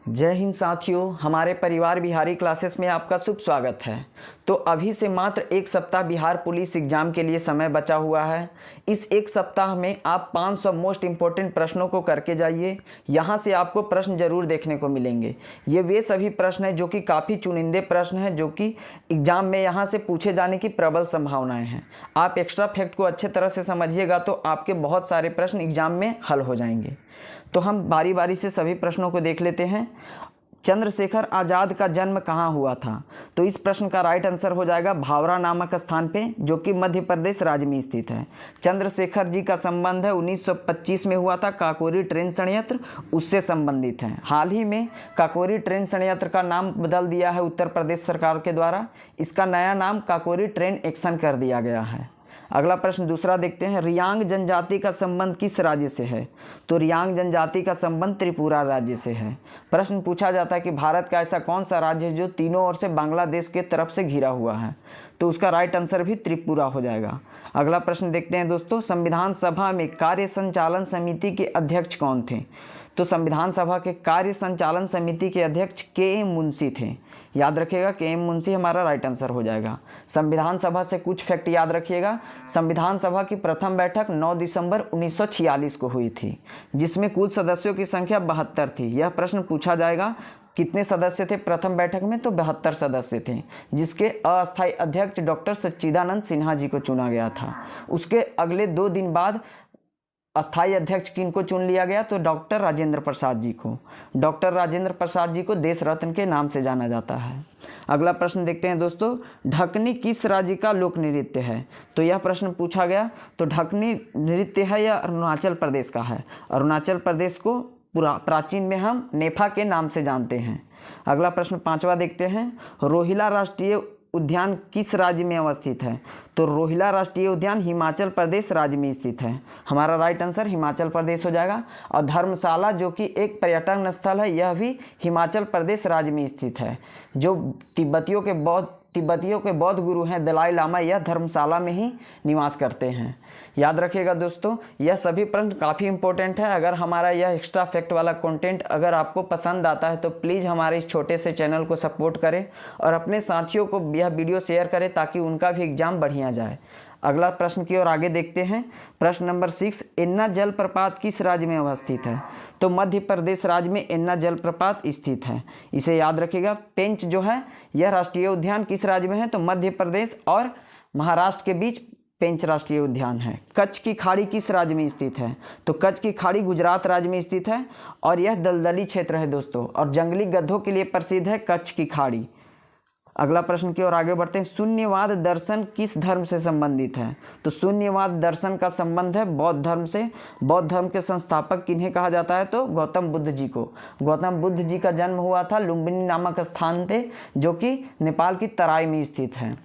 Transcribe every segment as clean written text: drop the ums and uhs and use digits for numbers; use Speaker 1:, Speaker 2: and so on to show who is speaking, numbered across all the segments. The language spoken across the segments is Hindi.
Speaker 1: जय हिंद साथियों, हमारे परिवार बिहारी क्लासेस में आपका शुभ स्वागत है। तो अभी से मात्र एक सप्ताह बिहार पुलिस एग्जाम के लिए समय बचा हुआ है। इस एक सप्ताह में आप 500 मोस्ट इम्पोर्टेंट प्रश्नों को करके जाइए। यहाँ से आपको प्रश्न जरूर देखने को मिलेंगे। ये वे सभी प्रश्न हैं जो कि काफ़ी चुनिंदे प्रश्न हैं जो कि एग्जाम में यहाँ से पूछे जाने की प्रबल संभावनाएँ हैं। आप एक्स्ट्रा फैक्ट को अच्छे तरह से समझिएगा तो आपके बहुत सारे प्रश्न एग्जाम में हल हो जाएंगे। तो हम बारी बारी से सभी प्रश्नों को देख लेते हैं। चंद्रशेखर आज़ाद का जन्म कहाँ हुआ था? तो इस प्रश्न का राइट आंसर हो जाएगा भावरा नामक स्थान पे, जो कि मध्य प्रदेश राज्य में स्थित है। चंद्रशेखर जी का संबंध है 1925 में हुआ था काकोरी ट्रेन संयंत्र, उससे संबंधित है। हाल ही में काकोरी ट्रेन संयंत्र का नाम बदल दिया है उत्तर प्रदेश सरकार के द्वारा। इसका नया नाम काकोरी ट्रेन एक्शन कर दिया गया है। अगला प्रश्न दूसरा देखते हैं। रियांग जनजाति का संबंध किस राज्य से है? तो रियांग जनजाति का संबंध त्रिपुरा राज्य से है। प्रश्न पूछा जाता है कि भारत का ऐसा कौन सा राज्य है जो तीनों ओर से बांग्लादेश के तरफ से घिरा हुआ है? तो उसका राइट आंसर भी त्रिपुरा हो जाएगा। अगला प्रश्न देखते हैं दोस्तों। संविधान सभा में कार्य संचालन समिति के अध्यक्ष कौन थे? तो संविधान सभा के कार्य संचालन समिति के अध्यक्ष के.एम. मुंशी थे। याद रखिएगा, के.एम. मुंशी हमारा राइट आंसर हो जाएगा। संविधान सभा से कुछ फैक्ट याद रखिएगा। संविधान सभा की प्रथम बैठक 9 दिसंबर 1946 को हुई थी, जिसमें कुल सदस्यों की संख्या 72 थी। यह प्रश्न पूछा जाएगा कितने सदस्य थे प्रथम बैठक में? तो 72 सदस्य थे, जिसके अस्थायी अध्यक्ष डॉक्टर सच्चिदानंद सिन्हा जी को चुना गया था। उसके अगले 2 दिन बाद अस्थायी अध्यक्ष किनको चुन लिया गया? तो डॉक्टर राजेंद्र प्रसाद जी को। डॉक्टर राजेंद्र प्रसाद जी को देश रत्न के नाम से जाना जाता है। अगला प्रश्न देखते हैं दोस्तों। ढकनी किस राज्य का लोक नृत्य है? तो यह प्रश्न पूछा गया। तो ढकनी नृत्य है या अरुणाचल प्रदेश का है? अरुणाचल प्रदेश को प्राचीन में हम नेफा के नाम से जानते हैं। अगला प्रश्न 5वां देखते हैं। रोहिला राष्ट्रीय उद्यान किस राज्य में अवस्थित है? तो रोहिला राष्ट्रीय उद्यान हिमाचल प्रदेश राज्य में स्थित है। हमारा राइट आंसर हिमाचल प्रदेश हो जाएगा। और धर्मशाला जो कि एक पर्यटन स्थल है, यह भी हिमाचल प्रदेश राज्य में स्थित है। जो तिब्बतियों के बौद्ध गुरु हैं दलाई लामा, यह धर्मशाला में ही निवास करते हैं। याद रखिएगा दोस्तों, यह सभी प्रश्न काफ़ी इंपॉर्टेंट है। अगर हमारा यह एक्स्ट्रा फैक्ट वाला कंटेंट अगर आपको पसंद आता है तो प्लीज़ हमारे इस छोटे से चैनल को सपोर्ट करें और अपने साथियों को यह वीडियो शेयर करें ताकि उनका भी एग्जाम बढ़िया जाए। अगला प्रश्न की ओर आगे देखते हैं। प्रश्न नंबर 6। एन्ना जलप्रपात किस राज्य में अवस्थित है? तो मध्य प्रदेश राज्य में एन्ना जलप्रपात स्थित है। इसे याद रखिएगा। पेंच जो है यह राष्ट्रीय उद्यान किस राज्य में है? तो मध्य प्रदेश और महाराष्ट्र के बीच पेंच राष्ट्रीय उद्यान है। कच्छ की खाड़ी किस राज्य में स्थित है? तो कच्छ की खाड़ी गुजरात राज्य में स्थित है और यह दलदली क्षेत्र है दोस्तों, और जंगली गधों के लिए प्रसिद्ध है कच्छ की खाड़ी। अगला प्रश्न की ओर आगे बढ़ते हैं। शून्यवाद दर्शन किस धर्म से संबंधित है? तो शून्यवाद दर्शन का संबंध है बौद्ध धर्म से। बौद्ध धर्म के संस्थापक किन्हें कहा जाता है? तो गौतम बुद्ध जी को। गौतम बुद्ध जी का जन्म हुआ था लुम्बिनी नामक स्थान पे, जो कि नेपाल की तराई में स्थित है।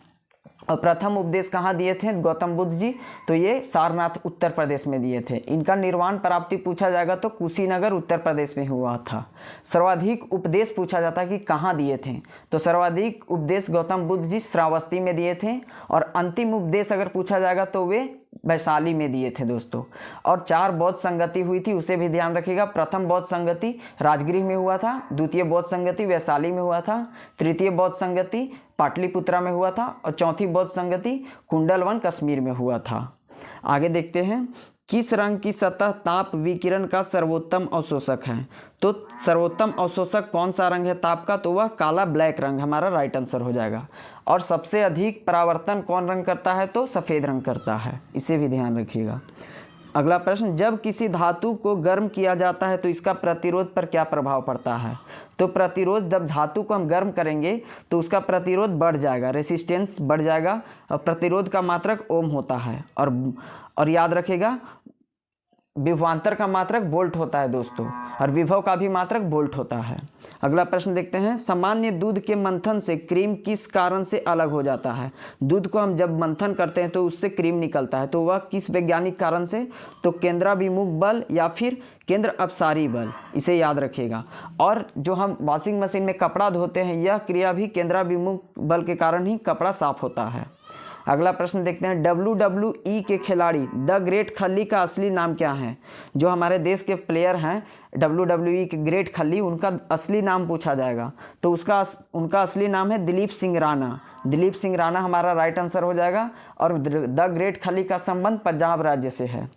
Speaker 1: और प्रथम उपदेश कहाँ दिए थे गौतम बुद्ध जी? तो ये सारनाथ उत्तर प्रदेश में दिए थे। इनका निर्वाण प्राप्ति पूछा जाएगा तो कुशीनगर उत्तर प्रदेश में हुआ था। सर्वाधिक उपदेश पूछा जाता है कि कहाँ दिए थे? तो सर्वाधिक उपदेश गौतम बुद्ध जी श्रावस्ती में दिए थे, और अंतिम उपदेश अगर पूछा जाएगा तो वे वैशाली में दिए थे दोस्तों। और 4 बौद्ध संगति हुई थी, उसे भी ध्यान रखिएगा। प्रथम बौद्ध संगति राजगृह में हुआ था, द्वितीय बौद्ध संगति वैशाली में हुआ था, तृतीय बौद्ध संगति पाटलिपुत्रा में हुआ था, और चौथी बौद्ध संगति कुंडलवन कश्मीर में हुआ था। आगे देखते हैं। किस रंग की सतह ताप विकिरण का सर्वोत्तम अवशोषक है? तो सर्वोत्तम अवशोषक कौन सा रंग है ताप का? तो वह काला ब्लैक रंग हमारा राइट आंसर हो जाएगा। और सबसे अधिक परावर्तन कौन रंग करता है? तो सफ़ेद रंग करता है। इसे भी ध्यान रखिएगा। अगला प्रश्न। जब किसी धातु को गर्म किया जाता है तो इसका प्रतिरोध पर क्या प्रभाव पड़ता है? तो प्रतिरोध, जब धातु को हम गर्म करेंगे तो उसका प्रतिरोध बढ़ जाएगा, रेसिस्टेंस बढ़ जाएगा। और प्रतिरोध का मात्रक ओम होता है। और याद रखिएगा, विभवांतर का मात्रक वोल्ट होता है दोस्तों, और विभव का भी मात्रक वोल्ट होता है। अगला प्रश्न देखते हैं। सामान्य दूध के मंथन से क्रीम किस कारण से अलग हो जाता है? दूध को हम जब मंथन करते हैं तो उससे क्रीम निकलता है, तो वह किस वैज्ञानिक कारण से? तो केंद्राभिमुख बल या फिर केंद्र अपसारी बल। इसे याद रखिएगा। और जो हम वॉशिंग मशीन में कपड़ा धोते हैं, यह क्रिया भी केंद्राभिमुख बल के कारण ही कपड़ा साफ होता है। अगला प्रश्न देखते हैं। WWE के खिलाड़ी द ग्रेट खली का असली नाम क्या है? जो हमारे देश के प्लेयर हैं WWE के ग्रेट खली, उनका असली नाम पूछा जाएगा तो उनका असली नाम है दिलीप सिंह राणा। दिलीप सिंह राणा हमारा राइट आंसर हो जाएगा। और द ग्रेट खली का संबंध पंजाब राज्य से है।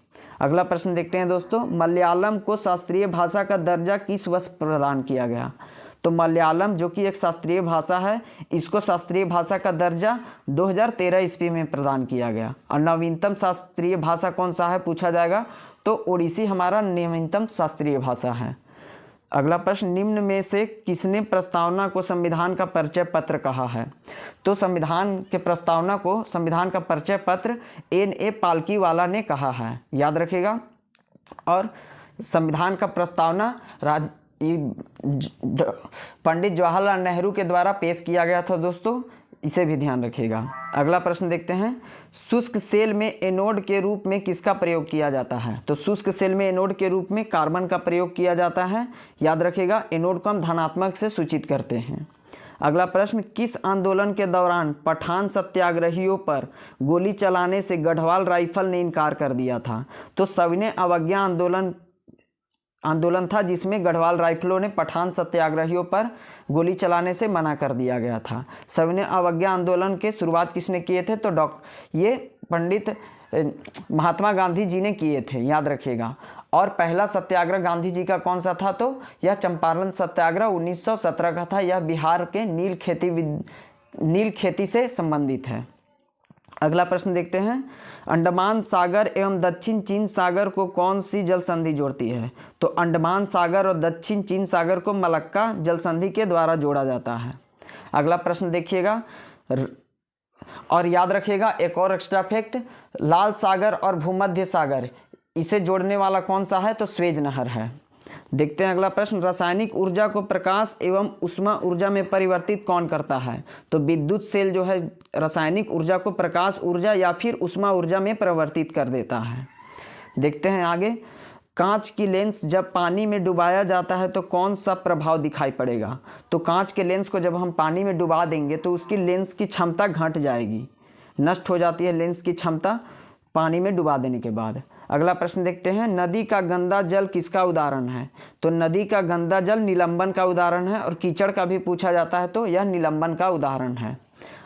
Speaker 1: अगला प्रश्न देखते हैं दोस्तों, मलयालम को शास्त्रीय भाषा का दर्जा किस वर्ष प्रदान किया गया? तो मलयालम जो कि एक शास्त्रीय भाषा है, इसको शास्त्रीय भाषा का दर्जा 2013 ईस्वी में प्रदान किया गया। और नवीनतम शास्त्रीय भाषा कौन सा है पूछा जाएगा तो ओडिसी हमारा नवीनतम शास्त्रीय भाषा है। अगला प्रश्न, निम्न में से किसने प्रस्तावना को संविधान का परिचय पत्र कहा है? तो संविधान के प्रस्तावना को संविधान का परिचय पत्र N.A. पालकीवाला ने कहा है, याद रखिएगा। और संविधान का प्रस्तावना पंडित जवाहरलाल नेहरू के द्वारा पेश किया गया था दोस्तों, इसे भी ध्यान रखिएगा। अगला प्रश्न देखते हैं, शुष्क सेल में एनोड के रूप में किसका प्रयोग किया जाता है? तो शुष्क सेल में एनोड के रूप में कार्बन का प्रयोग किया जाता है, याद रखिएगा। एनोड को हम धनात्मक से सूचित करते हैं। अगला प्रश्न, किस आंदोलन के दौरान पठान सत्याग्रहियों पर गोली चलाने से गढ़वाल राइफल ने इनकार कर दिया था? तो सविनय अवज्ञा आंदोलन था, जिसमें गढ़वाल राइफलों ने पठान सत्याग्रहियों पर गोली चलाने से मना कर दिया गया था। सविनय अवज्ञा आंदोलन के शुरुआत किसने किए थे? तो ये पंडित महात्मा गांधी जी ने किए थे, याद रखिएगा। और पहला सत्याग्रह गांधी जी का कौन सा था? तो यह चंपारण सत्याग्रह 1917 का था। यह बिहार के नील खेती से संबंधित है। अगला प्रश्न देखते हैं, अंडमान सागर एवं दक्षिण चीन सागर को कौन सी जल संधि जोड़ती है? तो अंडमान सागर और दक्षिण चीन सागर को मलक्का जल संधि के द्वारा जोड़ा जाता है। अगला प्रश्न देखिएगा और याद रखिएगा, एक और एक्स्ट्रा फैक्ट, लाल सागर और भूमध्य सागर, इसे जोड़ने वाला कौन सा है? तो स्वेज नहर है। देखते हैं अगला प्रश्न, रासायनिक ऊर्जा को प्रकाश एवं उष्मा ऊर्जा में परिवर्तित कौन करता है? तो विद्युत सेल जो है रासायनिक ऊर्जा को प्रकाश ऊर्जा या फिर उष्मा ऊर्जा में परिवर्तित कर देता है। देखते हैं आगे, कांच की लेंस जब पानी में डुबाया जाता है तो कौन सा प्रभाव दिखाई पड़ेगा? तो कांच के लेंस को जब हम पानी में डुबा देंगे तो उसकी लेंस की क्षमता घट जाएगी, नष्ट हो जाती है लेंस की क्षमता पानी में डुबा देने के बाद। अगला प्रश्न देखते हैं, नदी का गंदा जल किसका उदाहरण है? तो नदी का गंदा जल निलंबन का उदाहरण है। और कीचड़ का भी पूछा जाता है तो यह निलंबन का उदाहरण है।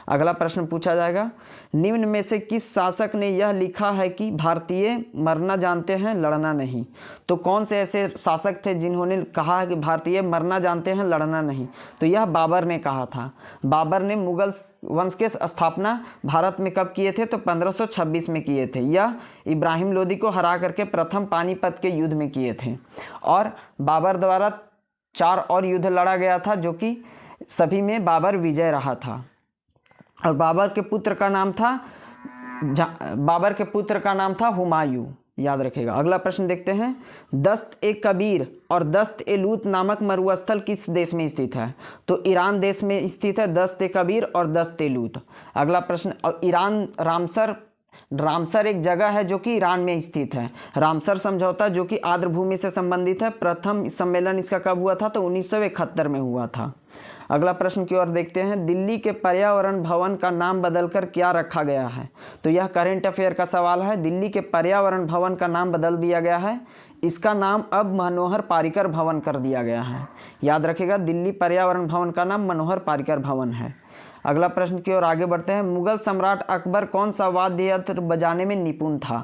Speaker 1: अगला प्रश्न पूछा जाएगा, निम्न में से किस शासक ने यह लिखा है कि भारतीय मरना जानते हैं लड़ना नहीं? तो कौन से ऐसे शासक थे जिन्होंने कहा है कि भारतीय मरना जानते हैं लड़ना नहीं? तो यह बाबर ने कहा था। बाबर ने मुगल वंश के स्थापना भारत में कब किए थे? तो 1526 में किए थे। यह इब्राहिम लोदी को हरा करके प्रथम पानीपत के युद्ध में किए थे। और बाबर द्वारा 4 और युद्ध लड़ा गया था, जो कि सभी में बाबर विजय रहा था। और बाबर के पुत्र का नाम था हुमायूं, याद रखेगा। अगला प्रश्न देखते हैं, दस्त-ए-कबीर और दस्त-ए-लूत नामक मरुस्थल किस देश में स्थित है? तो ईरान देश में स्थित है दस्त-ए-कबीर और दस्त-ए-लूत। अगला प्रश्न, और ईरान रामसर एक जगह है जो कि ईरान में स्थित है। रामसर समझौता जो कि आर्द्र भूमि से संबंधित है। प्रथम सम्मेलन इसका कब हुआ था? तो 1971 में हुआ था। अगला प्रश्न की ओर देखते हैं, दिल्ली के पर्यावरण भवन का नाम बदलकर क्या रखा गया है? तो यह करेंट अफेयर का सवाल है। दिल्ली के पर्यावरण भवन का नाम बदल दिया गया है। इसका नाम अब मनोहर पारिकर भवन कर दिया गया है। याद रखिएगा, दिल्ली पर्यावरण भवन का नाम मनोहर पारिकर भवन है। अगला प्रश्न की ओर आगे बढ़ते हैं, मुगल सम्राट अकबर कौन सा वाद्य यंत्र बजाने में निपुण था?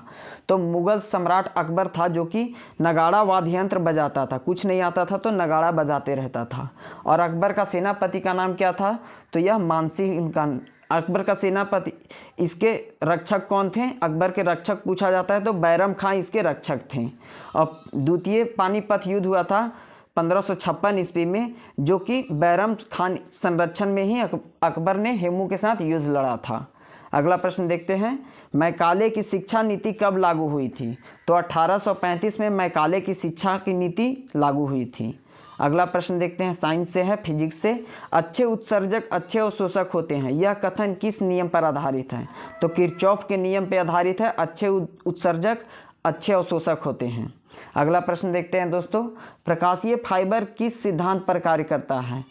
Speaker 1: तो मुगल सम्राट अकबर था जो कि नगाड़ा वाद्य यंत्र बजाता था। कुछ नहीं आता था तो नगाड़ा बजाते रहता था। और अकबर का सेनापति का नाम क्या था? तो यह मानसिंह इनका अकबर का सेनापति। इसके रक्षक कौन थे? अकबर के रक्षक पूछा जाता है तो बैरम खां इसके रक्षक थे। और द्वितीय पानीपत युद्ध हुआ था 1556 ईस्वी में, जो कि बैरम खान संरक्षण में ही अकबर ने हेमू के साथ युद्ध लड़ा था। अगला प्रश्न देखते हैं, मैकाले की शिक्षा नीति कब लागू हुई थी? तो 1835 में मैकाले की शिक्षा की नीति लागू हुई थी। अगला प्रश्न देखते हैं, साइंस से है, फिजिक्स से, अच्छे उत्सर्जक अच्छे अवशोषक होते हैं, यह कथन किस नियम पर आधारित है? तो किरचॉफ के नियम पर आधारित है। अच्छे उत्सर्जक अच्छे अवशोषक होते हैं। अगला प्रश्न देखते हैं दोस्तों, प्रकाशीय फाइबर किस सिद्धांत पर कार्य करता है?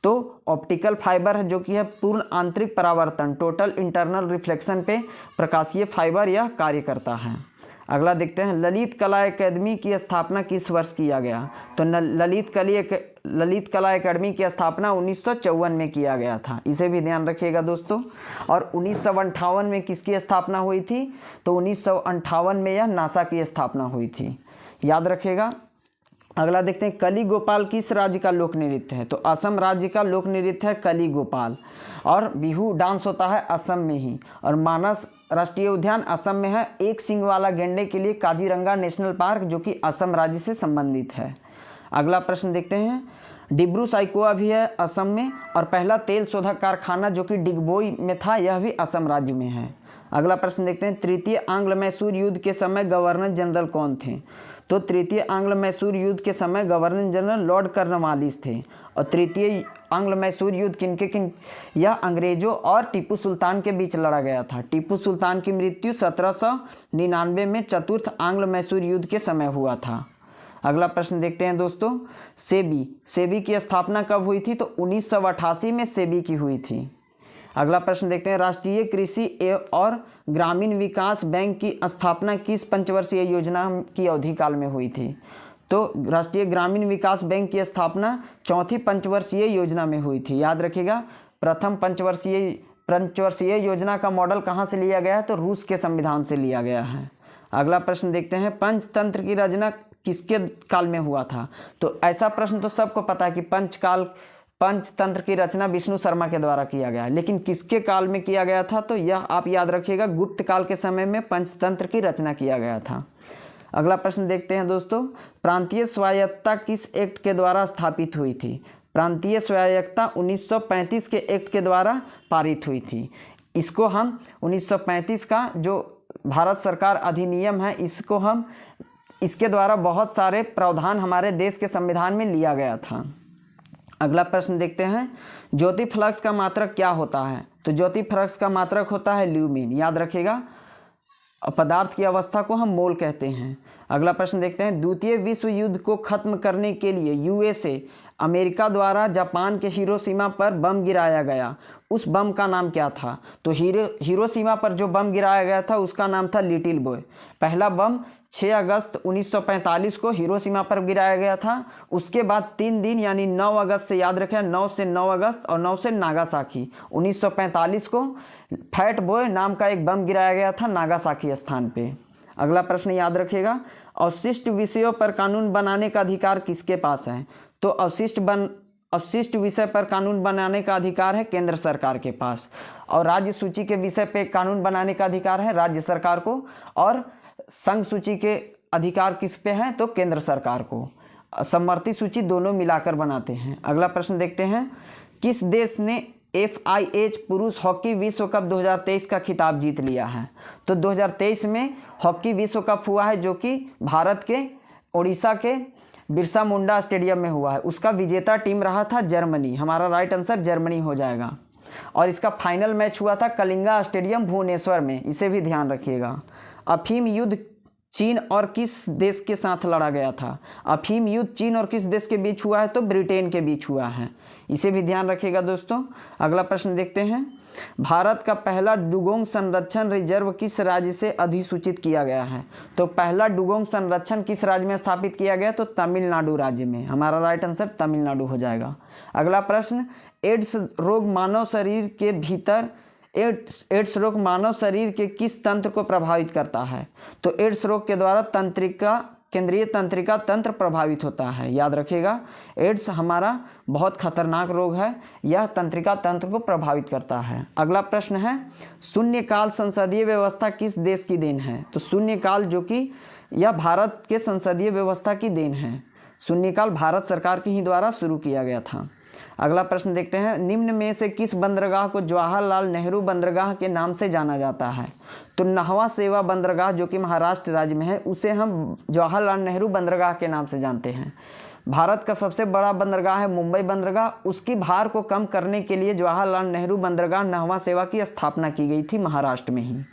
Speaker 1: तो ऑप्टिकल फाइबर है जो कि है पूर्ण आंतरिक परावर्तन, टोटल इंटरनल रिफ्लेक्शन पे प्रकाशीय फाइबर यह कार्य करता है। अगला देखते हैं, ललित कला एकेडमी की स्थापना किस वर्ष किया गया? तो ललित कला एकेडमी की स्थापना 1954 में किया गया था, इसे भी ध्यान रखिएगा दोस्तों। और 1958 में किसकी स्थापना हुई थी? तो 1958 में यह नासा की स्थापना हुई थी, याद रखिएगा। अगला देखते हैं, कली गोपाल किस राज्य का लोक नृत्य है? तो असम राज्य का लोक नृत्य है कली गोपाल। और बिहू डांस होता है असम में ही। और मानस राष्ट्रीय उद्यान असम में है। एक सींग वाला गेंडे के लिए काजीरंगा नेशनल पार्क, जो कि असम राज्य से संबंधित है। अगला प्रश्न देखते हैं, डिब्रू साइकोआ भी है असम में। और पहला तेल शोधक कारखाना जो कि डिगबोई में था, यह भी असम राज्य में है। अगला प्रश्न देखते हैं, तृतीय आंग्ल मैसूर युद्ध के समय गवर्नर जनरल कौन थे? तो तृतीय आंग्ल मैसूर युद्ध के समय गवर्नर जनरल लॉर्ड कॉर्नवालिस थे। और तृतीय आंग्ल मैसूर युद्ध यह अंग्रेजों और टीपू सुल्तान के बीच लड़ा गया था। टीपू सुल्तान की मृत्यु 1799 में चतुर्थ आंग्ल मैसूर युद्ध के समय हुआ था। अगला प्रश्न देखते हैं दोस्तों, सेबी की स्थापना कब हुई थी? तो 1988 में सेबी की हुई थी। अगला प्रश्न देखते हैं, राष्ट्रीय कृषि और ग्रामीण विकास बैंक की स्थापना किस पंचवर्षीय योजना की अवधि काल में हुई थी? तो राष्ट्रीय ग्रामीण विकास बैंक की स्थापना चौथी पंचवर्षीय योजना में हुई थी, याद रखिएगा। प्रथम पंचवर्षीय योजना का मॉडल कहाँ से लिया गया है? तो रूस के संविधान से लिया गया है। अगला प्रश्न देखते हैं, पंचतंत्र की रचना किसके काल में हुआ था? तो ऐसा प्रश्न तो सबको पता है कि पंचतंत्र की रचना विष्णु शर्मा के द्वारा किया गया है, लेकिन किसके काल में किया गया था? तो यह आप याद रखिएगा, गुप्त काल के समय में पंचतंत्र की रचना किया गया था। अगला प्रश्न देखते हैं दोस्तों, प्रांतीय स्वायत्तता किस एक्ट के द्वारा स्थापित हुई थी? प्रांतीय स्वायत्तता 1935 के एक्ट के द्वारा पारित हुई थी। इसको हम 1935 का जो भारत सरकार अधिनियम है, इसके द्वारा बहुत सारे प्रावधान हमारे देश के संविधान में लिया गया था। अगला प्रश्न देखते हैं, ज्योति फ्लक्स का मात्रक क्या होता है? तो ज्योति फ्लक्स का मात्रक होता है ल्यूमिन, याद रखिएगा। पदार्थ की अवस्था को हम मोल कहते हैं। अगला प्रश्न देखते हैं, द्वितीय विश्व युद्ध को खत्म करने के लिए यूएसए अमेरिका द्वारा जापान के हिरोशिमा पर बम गिराया गया, उस बम का नाम क्या था? तो हिरोशिमा पर जो बम गिराया गया था उसका नाम था लिटिल बॉय। पहला बम 6 अगस्त 1945 को हिरोशिमा पर गिराया गया था। उसके बाद 3 दिन यानी 9 अगस्त से, याद रखें, 9 से 9 अगस्त और 9 से नागासाकी, 1945 को फैट बॉय नाम का एक बम गिराया गया था नागासाकी स्थान पे। अगला प्रश्न याद रखिएगा, अवशिष्ट विषयों पर कानून बनाने का अधिकार किसके पास है? तो अवशिष्ट विषय पर कानून बनाने का अधिकार है केंद्र सरकार के पास। और राज्य सूची के विषय पे कानून बनाने का अधिकार है राज्य सरकार को। और संघ सूची के अधिकार किस पे हैं? तो केंद्र सरकार को। समवर्ती सूची दोनों मिलाकर बनाते हैं। अगला प्रश्न देखते हैं, किस देश ने FIH पुरुष हॉकी विश्व कप 2023 का खिताब जीत लिया है? तो 2023 में हॉकी विश्व कप हुआ है, जो कि भारत के ओडिशा के बिरसा मुंडा स्टेडियम में हुआ है। उसका विजेता टीम रहा था जर्मनी। हमारा राइट आंसर जर्मनी हो जाएगा। और इसका फाइनल मैच हुआ था कलिंगा स्टेडियम भुवनेश्वर में, इसे भी ध्यान रखिएगा। अफीम युद्ध चीन और किस देश के साथ लड़ा गया था? अफीम युद्ध चीन और किस देश के बीच हुआ है? तो ब्रिटेन के बीच हुआ है, इसे भी ध्यान रखिएगा दोस्तों। अगला प्रश्न देखते हैं, भारत का पहला डुगोंग संरक्षण रिजर्व किस राज्य से अधिसूचित किया गया है? तो पहला डुगोंग संरक्षण किस राज्य में स्थापित किया गया? तो तमिलनाडु राज्य में। हमारा राइट आंसर तमिलनाडु हो जाएगा। अगला प्रश्न, एड्स रोग मानव शरीर के किस तंत्र को प्रभावित करता है? तो एड्स रोग के द्वारा केंद्रीय तंत्रिका तंत्र प्रभावित होता है, याद रखिएगा। एड्स हमारा बहुत खतरनाक रोग है, यह तंत्रिका तंत्र को प्रभावित करता है। अगला प्रश्न है, शून्यकाल संसदीय व्यवस्था किस देश की देन है? तो शून्यकाल जो कि यह भारत के संसदीय व्यवस्था की देन है। शून्यकाल भारत सरकार के ही द्वारा शुरू किया गया था। अगला प्रश्न देखते हैं, निम्न में से किस बंदरगाह को जवाहरलाल नेहरू बंदरगाह के नाम से जाना जाता है? तो नाहवा सेवा बंदरगाह जो कि महाराष्ट्र राज्य में है, उसे हम जवाहरलाल नेहरू बंदरगाह के नाम से जानते हैं। भारत का सबसे बड़ा बंदरगाह है मुंबई बंदरगाह। उसकी भार को कम करने के लिए जवाहरलाल नेहरू बंदरगाह नाहवा सेवा की स्थापना की गई थी महाराष्ट्र में ही।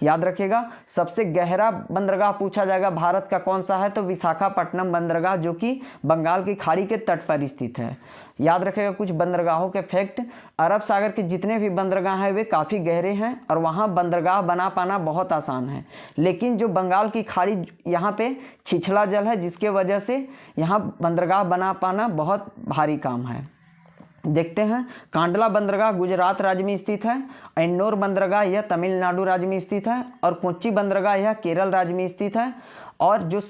Speaker 1: याद रखिएगा। सबसे गहरा बंदरगाह पूछा जाएगा भारत का कौन सा है, तो विशाखापट्टनम बंदरगाह, जो कि बंगाल की खाड़ी के तट पर स्थित है। याद रखिएगा कुछ बंदरगाहों के फैक्ट, अरब सागर के जितने भी बंदरगाह हैं वे काफ़ी गहरे हैं और वहाँ बंदरगाह बना पाना बहुत आसान है, लेकिन जो बंगाल की खाड़ी यहाँ पे छिछला जल है, जिसके वजह से यहाँ बंदरगाह बना पाना बहुत भारी काम है। देखते हैं, कांडला बंदरगाह गुजरात राज्य में स्थित है, एन्नोर बंदरगाह यह तमिलनाडु राज्य में स्थित है, और कोच्चि बंदरगाह यह केरल राज्य में स्थित है, और जो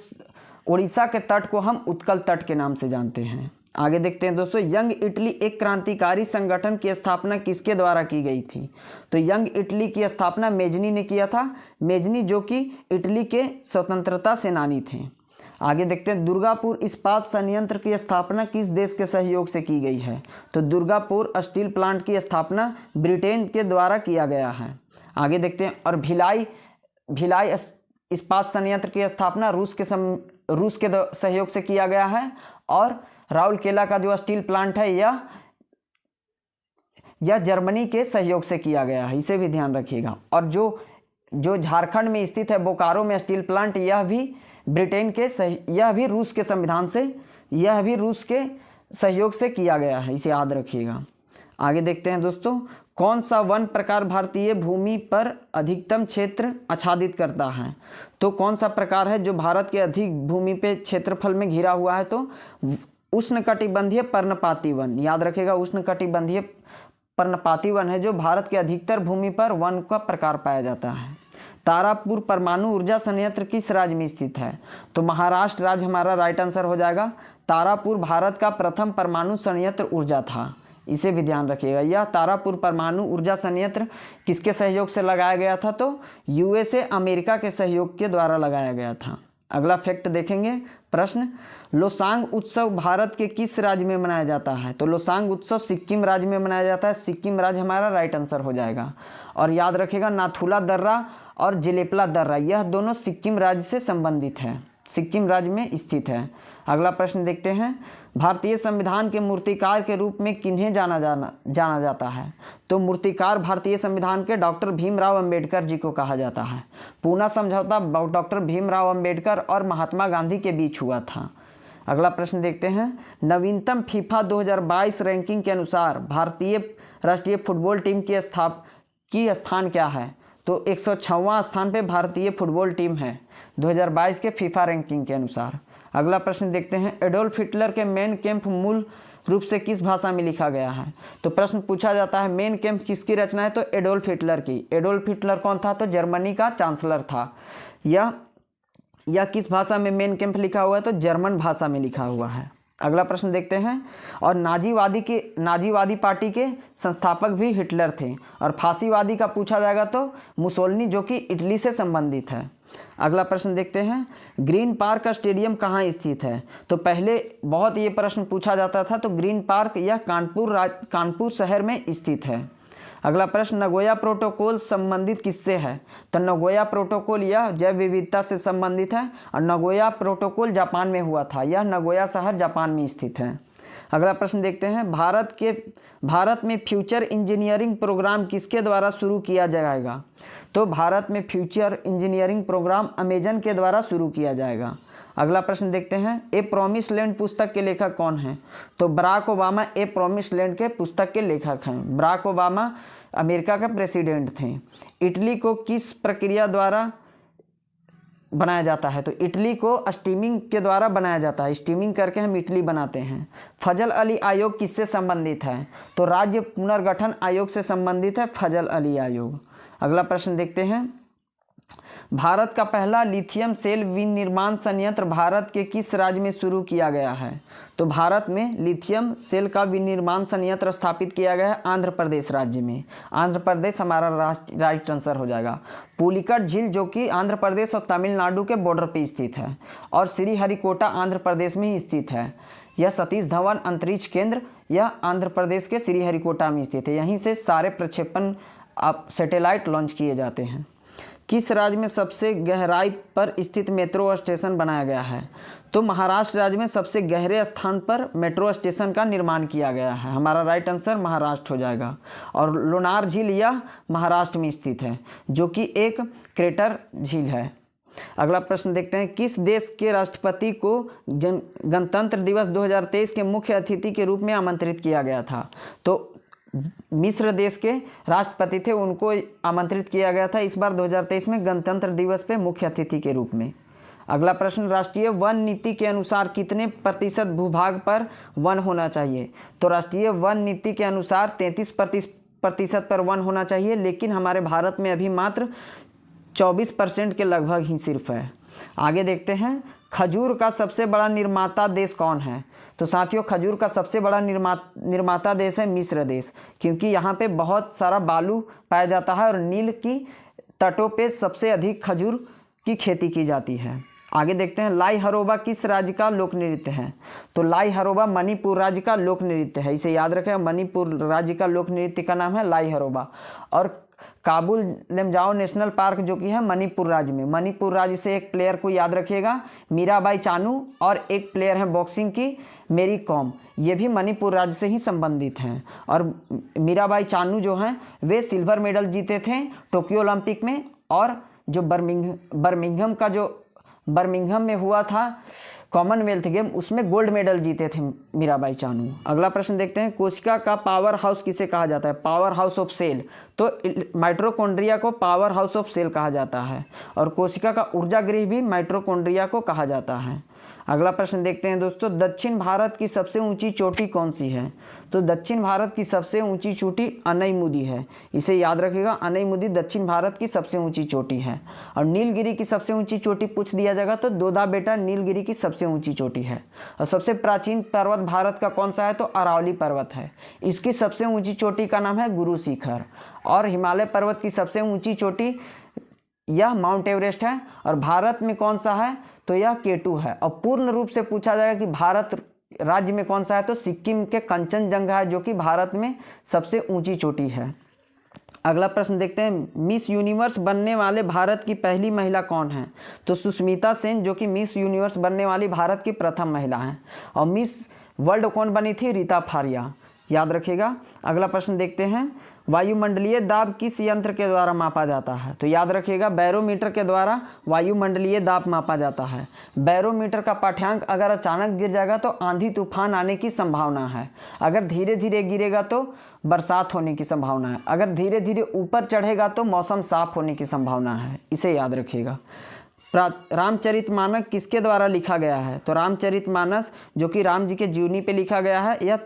Speaker 1: उड़ीसा के तट को हम उत्कल तट के नाम से जानते हैं। आगे देखते हैं दोस्तों, यंग इटली एक क्रांतिकारी संगठन की स्थापना किसके द्वारा की गई थी? तो यंग इटली की स्थापना मेजनी ने किया था। मेजनी जो कि इटली के स्वतंत्रता सेनानी थे। आगे देखते हैं, दुर्गापुर इस्पात संयंत्र की स्थापना किस देश के सहयोग से की गई है? तो दुर्गापुर स्टील प्लांट की स्थापना ब्रिटेन के द्वारा किया गया है। आगे देखते हैं, और भिलाई इस्पात संयंत्र की स्थापना रूस के सहयोग से किया गया है, और राउरकेला का जो स्टील प्लांट है यह जर्मनी के सहयोग से किया गया है, इसे भी ध्यान रखिएगा। और जो झारखंड में स्थित है बोकारो में स्टील प्लांट, यह भी रूस के संविधान से, यह भी रूस के सहयोग से किया गया है, इसे याद रखिएगा। आगे देखते हैं दोस्तों, कौन सा वन प्रकार भारतीय भूमि पर अधिकतम क्षेत्र आच्छादित करता है? तो कौन सा प्रकार है जो भारत के अधिक भूमि पे क्षेत्रफल में घिरा हुआ है? तो उष्णकटिबंधीय पर्णपाती वन। याद रखिएगा, उष्णकटिबंधीय पर्णपाती वन है जो भारत के अधिकतर भूमि पर वन का प्रकार पाया जाता है। तारापुर परमाणु ऊर्जा संयंत्र किस राज्य में स्थित है? तो महाराष्ट्र राज्य हमारा राइट आंसर हो जाएगा। तारापुर भारत का प्रथम परमाणु संयंत्र ऊर्जा था, इसे भी ध्यान रखिएगा। यह तारापुर परमाणु ऊर्जा संयंत्र किसके सहयोग से लगाया गया था? तो यूएसए अमेरिका के सहयोग के द्वारा लगाया गया था। अगला फैक्ट देखेंगे, प्रश्न, लोसांग उत्सव भारत के किस राज्य में मनाया जाता है? तो लोसांग उत्सव सिक्किम राज्य में मनाया जाता है। सिक्किम राज्य हमारा राइट आंसर हो जाएगा। और याद रखिएगा, नाथुला दर्रा और जेलेपला दर्रा यह दोनों सिक्किम राज्य से संबंधित है, सिक्किम राज्य में स्थित है। अगला प्रश्न देखते हैं, भारतीय संविधान के मूर्तिकार के रूप में किन्हें जाना जाता है? तो मूर्तिकार भारतीय संविधान के डॉक्टर भीमराव अंबेडकर जी को कहा जाता है। पूना समझौता डॉक्टर भीमराव अंबेडकर और महात्मा गांधी के बीच हुआ था। अगला प्रश्न देखते हैं, नवीनतम फीफा 2022 रैंकिंग के अनुसार भारतीय राष्ट्रीय फुटबॉल टीम की स्थान क्या है? तो 106वां स्थान पे भारतीय फुटबॉल टीम है 2022 के फीफा रैंकिंग के अनुसार। अगला प्रश्न देखते हैं, एडोल्फ हिटलर के मेन कैंप मूल रूप से किस भाषा में लिखा गया है? तो प्रश्न पूछा जाता है मेन कैंप किसकी रचना है? तो एडोल्फ हिटलर की। एडोल्फ हिटलर कौन था? तो जर्मनी का चांसलर था। यह किस भाषा में मेन कैंप लिखा हुआ है? तो जर्मन भाषा में लिखा हुआ है। अगला प्रश्न देखते हैं, और नाजीवादी पार्टी के संस्थापक भी हिटलर थे। और फांसीवादी का पूछा जाएगा तो मुसोलिनी, जो कि इटली से संबंधित है। अगला प्रश्न देखते हैं, ग्रीन पार्क स्टेडियम कहाँ स्थित है? तो पहले बहुत ये प्रश्न पूछा जाता था, तो ग्रीन पार्क यह कानपुर शहर में स्थित है। अगला प्रश्न, नगोया प्रोटोकॉल संबंधित किससे है? तो नगोया प्रोटोकॉल यह जैव विविधता से संबंधित है, और नगोया प्रोटोकॉल जापान में हुआ था। यह नगोया शहर जापान में स्थित है। अगला प्रश्न देखते हैं, भारत में फ्यूचर इंजीनियरिंग प्रोग्राम किसके द्वारा शुरू किया जाएगा? तो भारत में फ्यूचर इंजीनियरिंग प्रोग्राम अमेजन के द्वारा शुरू किया जाएगा। अगला प्रश्न देखते हैं, ए प्रॉमिस लैंड पुस्तक के लेखक कौन हैं? तो Barack Obama a promise land के पुस्तक के लेखक हैं। बराक ओबामा अमेरिका के प्रेसिडेंट थे। इटली को किस प्रक्रिया द्वारा बनाया जाता है? तो इटली को स्टीमिंग के द्वारा बनाया जाता है। स्टीमिंग करके हम इटली बनाते हैं। फजल अली आयोग किससे संबंधित है? तो राज्य पुनर्गठन आयोग से संबंधित है फजल अली आयोग। अगला प्रश्न देखते हैं, भारत का पहला लिथियम सेल विनिर्माण संयंत्र भारत के किस राज्य में शुरू किया गया है? तो भारत में लिथियम सेल का विनिर्माण संयंत्र स्थापित किया गया है आंध्र प्रदेश राज्य में। आंध्र प्रदेश हमारा राइट आंसर हो जाएगा। पुलिकट झील जो कि आंध्र प्रदेश और तमिलनाडु के बॉर्डर पर स्थित है, और श्रीहरिकोटा आंध्र प्रदेश में ही स्थित है। यह सतीश धवन अंतरिक्ष केंद्र यह आंध्र प्रदेश के श्रीहरिकोटा में स्थित है। यहीं से सारे प्रक्षेपण सैटेलाइट लॉन्च किए जाते हैं। किस राज्य में सबसे गहराई पर स्थित मेट्रो स्टेशन बनाया गया है? तो महाराष्ट्र राज्य में सबसे गहरे स्थान पर मेट्रो स्टेशन का निर्माण किया गया है। हमारा राइट आंसर महाराष्ट्र हो जाएगा। और लोनार झील यह महाराष्ट्र में स्थित है, जो कि एक क्रेटर झील है। अगला प्रश्न देखते हैं, किस देश के राष्ट्रपति को गणतंत्र दिवस 2023 के मुख्य अतिथि के रूप में आमंत्रित किया गया था? तो मिस्र देश के राष्ट्रपति थे, उनको आमंत्रित किया गया था इस बार 2023 में गणतंत्र दिवस पे मुख्य अतिथि के रूप में। अगला प्रश्न, राष्ट्रीय वन नीति के अनुसार कितने प्रतिशत भूभाग पर वन होना चाहिए? तो राष्ट्रीय वन नीति के अनुसार 33% पर वन होना चाहिए, लेकिन हमारे भारत में अभी मात्र 24% के लगभग ही सिर्फ है। आगे देखते हैं, खजूर का सबसे बड़ा निर्माता देश कौन है? तो साथियों, खजूर का सबसे बड़ा निर्माता देश है मिस्र देश, क्योंकि यहाँ पे बहुत सारा बालू पाया जाता है और नील की तटों पे सबसे अधिक खजूर की खेती की जाती है। आगे देखते हैं, लाई हरोबा किस राज्य का लोक नृत्य है? तो लाई हरोबा मणिपुर राज्य का लोक नृत्य है, इसे याद रखें। मणिपुर राज्य का लोक नृत्य का नाम है लाई हरोबा। और काबुल लेमजाओ नेशनल पार्क जो कि है मणिपुर राज्य में, मणिपुर राज्य से एक प्लेयर को याद रखिएगा, मीराबाई चानू, और एक प्लेयर है बॉक्सिंग की मेरी कॉम, ये भी मणिपुर राज्य से ही संबंधित हैं। और मीराबाई चानू जो हैं वे सिल्वर मेडल जीते थे टोक्यो ओलंपिक में, और जो बर्मिंघम में हुआ था कॉमनवेल्थ गेम, उसमें गोल्ड मेडल जीते थे मीराबाई चानू। अगला प्रश्न देखते हैं, कोशिका का पावर हाउस किसे कहा जाता है? Powerhouse of cell. तो माइटोकॉन्ड्रिया को पावर हाउस ऑफ सेल कहा जाता है, और कोशिका का ऊर्जा गृह भी माइटोकॉन्ड्रिया को कहा जाता है। अगला प्रश्न देखते हैं दोस्तों, दक्षिण भारत की सबसे ऊंची चोटी कौन सी है? तो दक्षिण भारत की सबसे ऊंची चोटी अनईमुदी है, इसे याद रखिएगा। अनईमुदी दक्षिण भारत की सबसे ऊंची चोटी है। और नीलगिरी की सबसे ऊंची चोटी पूछ दिया जाएगा तो दोदा बेटा नीलगिरी की सबसे ऊंची चोटी है। और सबसे प्राचीन पर्वत भारत का कौन सा है? तो अरावली पर्वत है, इसकी सबसे ऊंची चोटी का नाम है गुरु शिखर। और हिमालय पर्वत की सबसे ऊंची चोटी यह माउंट एवरेस्ट है। और भारत में कौन सा है? तो यह केटू है। और पूर्ण रूप से पूछा जाएगा कि भारत राज्य में कौन सा है, तो सिक्किम के कंचनजंगा है, जो कि भारत में सबसे ऊंची चोटी है। अगला प्रश्न देखते हैं, मिस यूनिवर्स बनने वाले भारत की पहली महिला कौन है? तो सुष्मिता सेन, जो कि मिस यूनिवर्स बनने वाली भारत की प्रथम महिला है। और मिस वर्ल्ड कौन बनी थी? रीता फारिया, याद रखिएगा। अगला प्रश्न देखते हैं, वायुमंडलीय दाब किस यंत्र के द्वारा मापा जाता है? तो याद रखिएगा, बैरोमीटर के द्वारा वायुमंडलीय दाब मापा जाता है। बैरोमीटर का पाठ्यांक अगर अचानक गिर जाएगा तो आंधी तूफान आने की संभावना है, अगर धीरे धीरे गिरेगा तो बरसात होने की संभावना है, अगर धीरे धीरे ऊपर चढ़ेगा तो मौसम साफ होने की संभावना है, इसे याद रखिएगा। रामचरितमानस किसके द्वारा लिखा गया है? तो रामचरितमानस जो कि राम जी के जीवनी पे लिखा गया है, यह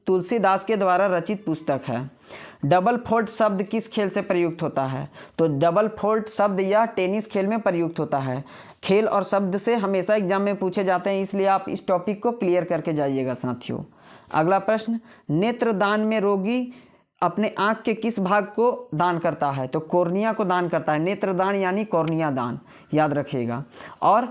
Speaker 1: तुलसीदास के द्वारा रचित पुस्तक है। डबल फोल्ड शब्द किस खेल से प्रयुक्त होता है? तो डबल फोल्ड शब्द यह टेनिस खेल में प्रयुक्त होता है। खेल और शब्द से हमेशा एग्जाम में पूछे जाते हैं, इसलिए आप इस टॉपिक को क्लियर करके जाइएगा साथियों। अगला प्रश्न, नेत्रदान में रोगी अपने आँख के किस भाग को दान करता है? तो कॉर्निया को दान करता है। नेत्रदान यानी कॉर्निया दान, याद रखिएगा। और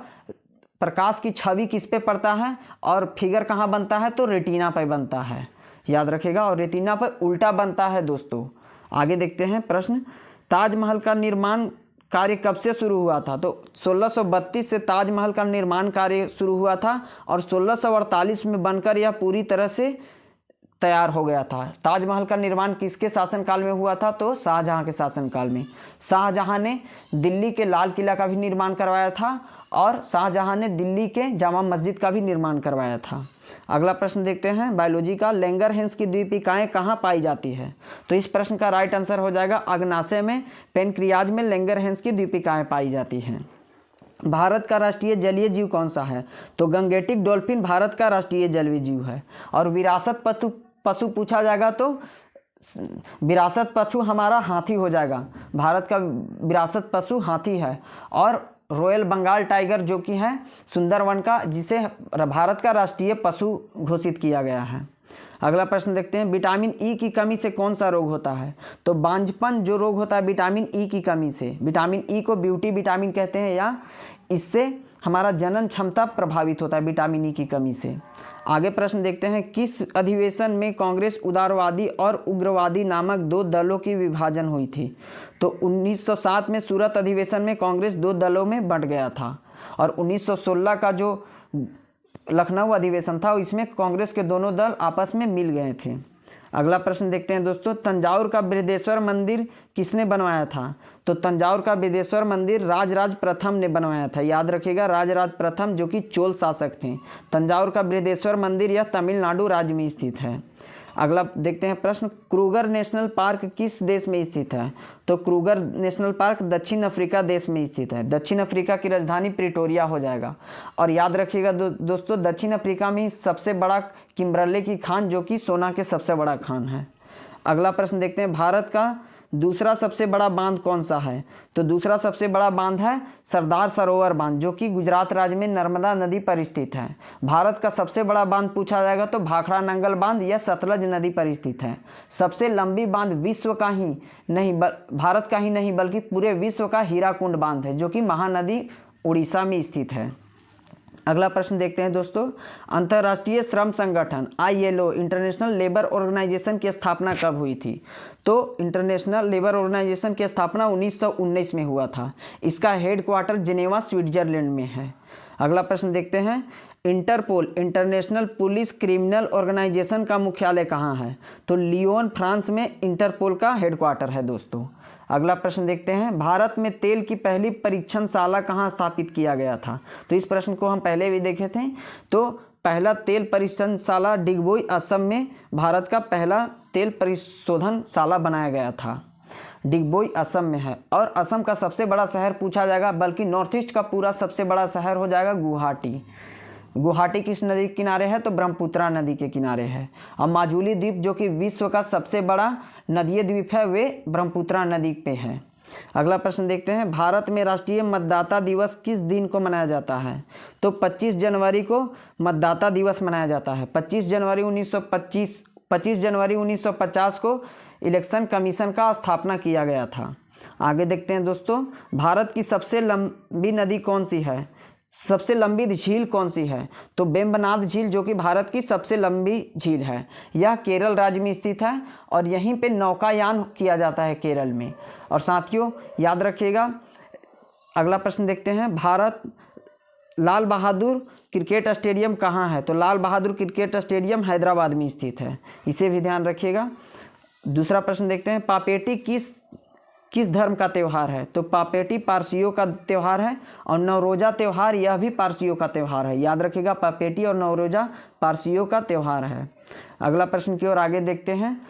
Speaker 1: प्रकाश की छवि किस पे पड़ता है और फिगर कहाँ बनता है? तो रेटिना पे बनता है, याद रखिएगा। और रेटिना पर उल्टा बनता है दोस्तों। आगे देखते हैं प्रश्न, ताजमहल का निर्माण कार्य कब से शुरू हुआ था? तो 1632 से ताजमहल का निर्माण कार्य शुरू हुआ था और 1648 में बनकर यह पूरी तरह से तैयार हो गया था। ताजमहल का निर्माण किसके शासनकाल में हुआ था? तो शाहजहां के शासनकाल में। शाहजहां ने दिल्ली के लाल किला का भी निर्माण करवाया था और शाहजहां ने दिल्ली के जामा मस्जिद का भी निर्माण करवाया था। अगला प्रश्न देखते हैं, बायोलॉजी का, लैंगरहैंस की द्वीपिकाएं कहाँ पाई जाती है? तो इस प्रश्न का राइट आंसर हो जाएगा अग्नाशय में, पेनक्रियाज में लैंगरहैंस की द्वीपिकाएं पाई जाती हैं। भारत का राष्ट्रीय जलीय जीव कौन सा है? तो गंगेटिक डॉल्फिन भारत का राष्ट्रीय जलीय जीव है। और विरासत पशु पूछा जाएगा तो विरासत पशु हमारा हाथी हो जाएगा। भारत का विरासत पशु हाथी है। और रॉयल बंगाल टाइगर जो कि है सुंदरवन का, जिसे भारत का राष्ट्रीय पशु घोषित किया गया है। अगला प्रश्न देखते हैं, विटामिन ई की कमी से कौन सा रोग होता है? तो बांझपन जो रोग होता है विटामिन ई की कमी से, विटामिन ई को ब्यूटी विटामिन कहते हैं, या इससे हमारा जनन क्षमता प्रभावित होता है विटामिन ई की कमी से। आगे प्रश्न देखते हैं, किस अधिवेशन में कांग्रेस उदारवादी और उग्रवादी नामक दो दलों की विभाजन हुई थी? तो 1907 में सूरत अधिवेशन में कांग्रेस दो दलों में बंट गया था, और 1916 का जो लखनऊ अधिवेशन था इसमें कांग्रेस के दोनों दल आपस में मिल गए थे। अगला प्रश्न देखते हैं दोस्तों, तंजावुर का बृहदेश्वर मंदिर किसने बनवाया था? तो तंजावुर का बृहदेश्वर मंदिर राजराज प्रथम ने बनवाया था। याद रखिएगा, राजराज प्रथम जो कि चोल शासक थे। तंजावुर का बृहदेश्वर मंदिर यह तमिलनाडु राज्य में स्थित है। अगला देखते हैं प्रश्न, क्रूगर नेशनल पार्क किस देश में स्थित है? तो क्रूगर नेशनल पार्क दक्षिण अफ्रीका देश में स्थित है। दक्षिण अफ्रीका की राजधानी प्रिटोरिया हो जाएगा। और याद रखिएगा दोस्तों, दक्षिण अफ्रीका में सबसे बड़ा किम्बर्ले की खान जो कि सोना के सबसे बड़ा खान है। अगला प्रश्न देखते हैं, भारत का दूसरा सबसे बड़ा बांध कौन सा है? तो दूसरा सबसे बड़ा बांध है सरदार सरोवर बांध जो कि गुजरात राज्य में नर्मदा नदी पर स्थित है। भारत का सबसे बड़ा बांध पूछा जाएगा तो भाखड़ा नंगल बांध यह सतलज नदी पर स्थित है। सबसे लंबी बांध विश्व का ही नहीं, भारत का ही नहीं बल्कि पूरे विश्व का हीराकुंड बांध है जो कि महानदी उड़ीसा में स्थित है। अगला प्रश्न देखते हैं दोस्तों, अंतर्राष्ट्रीय श्रम संगठन ILO इंटरनेशनल लेबर ऑर्गेनाइजेशन की स्थापना कब हुई थी? तो इंटरनेशनल लेबर ऑर्गेनाइजेशन की स्थापना 1919 में हुआ था। इसका हेडक्वार्टर जिनेवा स्विट्जरलैंड में है। अगला प्रश्न देखते हैं, Interpol international police criminal organisation का मुख्यालय कहाँ है? तो लियोन फ्रांस में इंटरपोल का हेडक्वार्टर है दोस्तों। अगला प्रश्न देखते हैं, भारत में तेल की पहली परीक्षणशाला कहाँ स्थापित किया गया था? तो इस प्रश्न को हम पहले भी देखे थे। तो पहला तेल परीक्षणशाला डिगबोई असम में भारत का पहला तेल परिशोधनशाला बनाया गया था। डिगबोई असम में है। और असम का सबसे बड़ा शहर पूछा जाएगा, बल्कि नॉर्थ ईस्ट का पूरा सबसे बड़ा शहर हो जाएगा गुवाहाटी। गुवाहाटी किस नदी के किनारे है? तो ब्रह्मपुत्रा नदी के किनारे है। और माजुली द्वीप जो कि विश्व का सबसे बड़ा नदीय द्वीप है वे ब्रह्मपुत्रा नदी पे है। अगला प्रश्न देखते हैं, भारत में राष्ट्रीय मतदाता दिवस किस दिन को मनाया जाता है? तो 25 जनवरी को मतदाता दिवस मनाया जाता है। 25 जनवरी 1950 को इलेक्शन कमीशन का स्थापना किया गया था। आगे देखते हैं दोस्तों, भारत की सबसे लंबी नदी कौन सी है? सबसे लंबी झील कौन सी है? तो वेम्बनाड झील जो कि भारत की सबसे लंबी झील है। यह केरल राज्य में स्थित है और यहीं पे नौकायान किया जाता है केरल में। और साथियों याद रखिएगा, अगला प्रश्न देखते हैं, भारत लाल बहादुर क्रिकेट स्टेडियम कहाँ है? तो लाल बहादुर क्रिकेट स्टेडियम हैदराबाद में स्थित है, इसे भी ध्यान रखिएगा। दूसरा प्रश्न देखते हैं, पापेटी किस धर्म का त्यौहार है? तो पापेटी पारसियों का त्यौहार है। और नवरोजा त्यौहार यह भी पारसियों का त्यौहार है। याद रखिएगा, पापेटी और नवरोजा पारसियों का त्यौहार है। अगला प्रश्न की ओर आगे देखते हैं,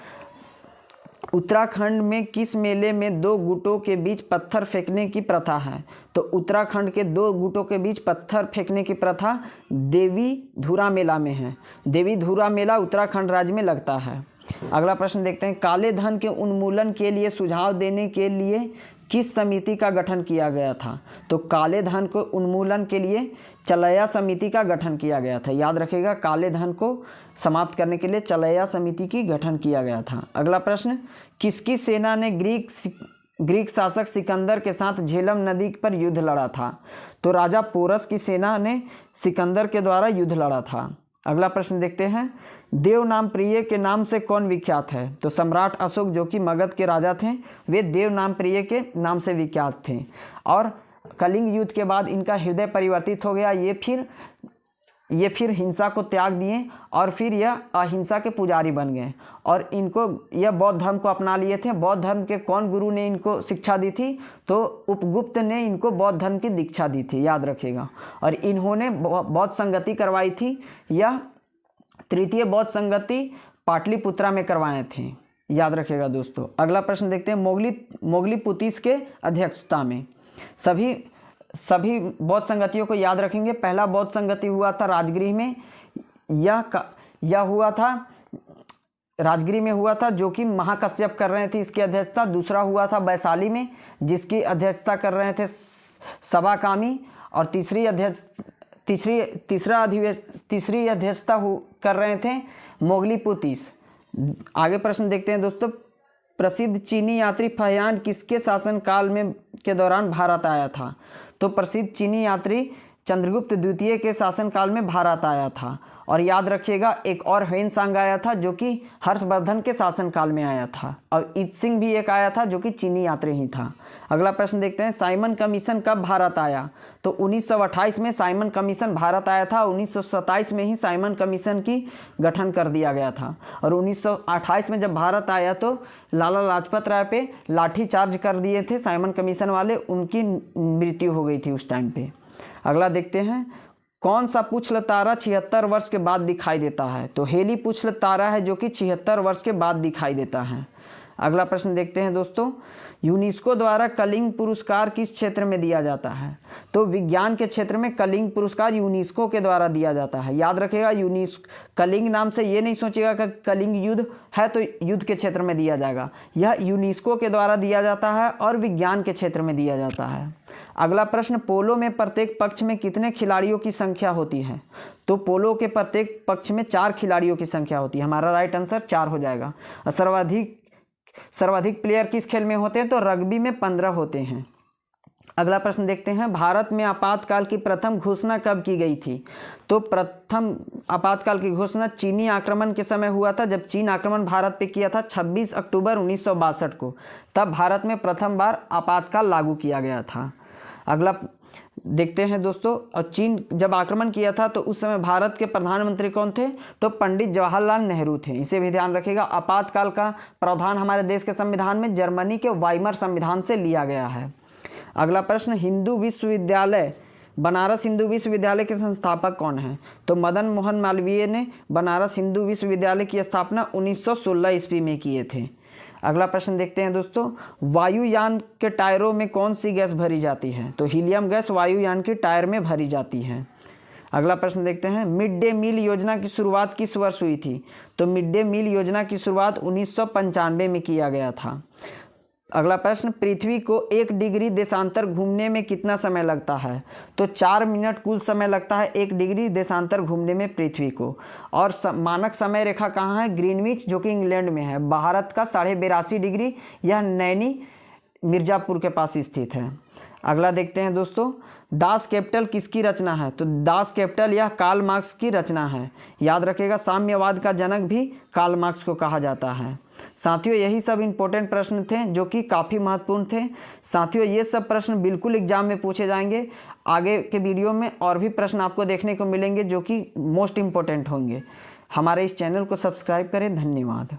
Speaker 1: उत्तराखंड में किस मेले में दो गुटों के बीच पत्थर फेंकने की प्रथा है? तो उत्तराखंड के दो गुटों के बीच पत्थर फेंकने की प्रथा देवी धुरा मेला में है। देवी धुरा मेला उत्तराखंड राज्य में लगता है। अगला प्रश्न देखते हैं, काले धन के उन्मूलन के लिए सुझाव देने के लिए किस समिति का गठन किया गया था? तो काले धन को उन्मूलन के लिए चलैया समिति का गठन किया गया था। याद रखिएगा, काले धन को समाप्त करने के लिए चलैया समिति की गठन किया गया था। अगला प्रश्न, किसकी सेना ने ग्रीक शासक सिकंदर के साथ झेलम नदी पर युद्ध लड़ा था? तो राजा पोरस की सेना ने सिकंदर के द्वारा युद्ध लड़ा था। अगला प्रश्न देखते हैं, देव नाम प्रिय के नाम से कौन विख्यात है? तो सम्राट अशोक जो कि मगध के राजा थे वे देव नाम प्रिय के नाम से विख्यात थे। और कलिंग युद्ध के बाद इनका हृदय परिवर्तित हो गया। ये फिर हिंसा को त्याग दिए और फिर यह अहिंसा के पुजारी बन गए और इनको यह बौद्ध धर्म को अपना लिए थे। बौद्ध धर्म के कौन गुरु ने इनको शिक्षा दी थी? तो उपगुप्त ने इनको बौद्ध धर्म की दीक्षा दी थी, याद रखिएगा। और इन्होंने बौद्ध संगति करवाई थी। यह तृतीय बौद्ध संगति पाटलिपुत्रा में करवाए थे, याद रखिएगा दोस्तों। अगला प्रश्न देखते हैं, मोगलीपुतीस के अध्यक्षता में सभी बौद्ध संगतियों को याद रखेंगे। पहला बौद्ध संगति हुआ था राजगृह में, यह हुआ था राजगृह में हुआ था जो कि महाकश्यप कर रहे थे इसकी अध्यक्षता। दूसरा हुआ था वैशाली में जिसकी अध्यक्षता कर रहे थे सबाकामी। और तीसरी अध्यक्षता कर रहे थे मोगलीपुतीस। आगे प्रश्न देखते हैं दोस्तों, प्रसिद्ध चीनी यात्री फहियान किसके शासनकाल में के दौरान भारत आया था? तो प्रसिद्ध चीनी यात्री चंद्रगुप्त द्वितीय के शासनकाल में भारत आया था। और याद रखिएगा एक और ह्वेनसांग आया था जो कि हर्षवर्धन के शासनकाल में आया था, और इत्सिंग भी एक आया था जो कि चीनी यात्री ही था। अगला प्रश्न देखते हैं, साइमन कमीशन कब भारत आया? तो 1928 में साइमन कमीशन भारत आया था। 1927 में ही साइमन कमीशन की गठन कर दिया गया था, और 1928 में जब भारत आया तो लाला लाजपत राय पे लाठी चार्ज कर दिए थे साइमन कमीशन वाले, उनकी मृत्यु हो गई थी उस टाइम पे। अगला देखते हैं, कौन सा पुच्छल तारा 76 वर्ष के बाद दिखाई देता है? तो हेली पुच्छल तारा है जो कि 76 वर्ष के बाद दिखाई देता है। अगला प्रश्न देखते हैं दोस्तों, यूनेस्को द्वारा कलिंग पुरस्कार किस क्षेत्र में दिया जाता है? तो विज्ञान के क्षेत्र में कलिंग पुरस्कार यूनेस्को के द्वारा दिया जाता है। याद रखिएगा, कलिंग नाम से ये नहीं सोचिएगा कि कलिंग युद्ध है तो युद्ध के क्षेत्र में दिया जाएगा, यह यूनेस्को के द्वारा दिया जाता है और विज्ञान के क्षेत्र में दिया जाता है। अगला प्रश्न, पोलो में प्रत्येक पक्ष में कितने खिलाड़ियों की संख्या होती है? तो पोलो के प्रत्येक पक्ष में 4 खिलाड़ियों की संख्या होती है। हमारा राइट आंसर 4 हो जाएगा। सर्वाधिक प्लेयर किस खेल में होते हैं? तो रग्बी में 15 होते हैं। अगला प्रश्न देखते हैं, भारत में आपातकाल की प्रथम घोषणा कब की गई थी? तो प्रथम आपातकाल की घोषणा चीनी आक्रमण के समय हुआ था, जब चीन आक्रमण भारत पे किया था 26 अक्टूबर 1962 को, तब भारत में प्रथम बार आपातकाल लागू किया गया था। अगला देखते हैं दोस्तों, और चीन जब आक्रमण किया था तो उस समय भारत के प्रधानमंत्री कौन थे? तो पंडित जवाहरलाल नेहरू थे। इसे भी ध्यान रखिएगा। आपातकाल का प्रावधान हमारे देश के संविधान में जर्मनी के वाइमर संविधान से लिया गया है। अगला प्रश्न, हिंदू विश्वविद्यालय बनारस हिंदू विश्वविद्यालय के संस्थापक कौन हैं? तो मदन मोहन मालवीय ने बनारस हिंदू विश्वविद्यालय की स्थापना 1916 ईस्वी में किए थे। अगला प्रश्न देखते हैं दोस्तों, वायुयान के टायरों में कौन सी गैस भरी जाती है? तो हीलियम गैस वायुयान के टायर में भरी जाती है। अगला प्रश्न देखते हैं, मिड डे मील योजना की शुरुआत किस वर्ष हुई थी? तो मिड डे मील योजना की शुरुआत 1995 में किया गया था। अगला प्रश्न, पृथ्वी को 1 डिग्री देशांतर घूमने में कितना समय लगता है? तो 4 मिनट कुल समय लगता है 1 डिग्री देशांतर घूमने में पृथ्वी को। और मानक समय रेखा कहाँ है? ग्रीनविच, जो कि इंग्लैंड में है। भारत का 82.5 डिग्री, यह नैनी मिर्जापुर के पास स्थित है। अगला देखते हैं दोस्तों, दास कैपिटल किसकी रचना है? तो दास कैपिटल यह कार्ल मार्क्स की रचना है। याद रखिएगा, साम्यवाद का जनक भी कार्ल मार्क्स को कहा जाता है। साथियों, यही सब इंपॉर्टेंट प्रश्न थे जो कि काफ़ी महत्वपूर्ण थे। साथियों, ये सब प्रश्न बिल्कुल एग्जाम में पूछे जाएंगे। आगे के वीडियो में और भी प्रश्न आपको देखने को मिलेंगे जो कि मोस्ट इम्पोर्टेंट होंगे। हमारे इस चैनल को सब्सक्राइब करें। धन्यवाद।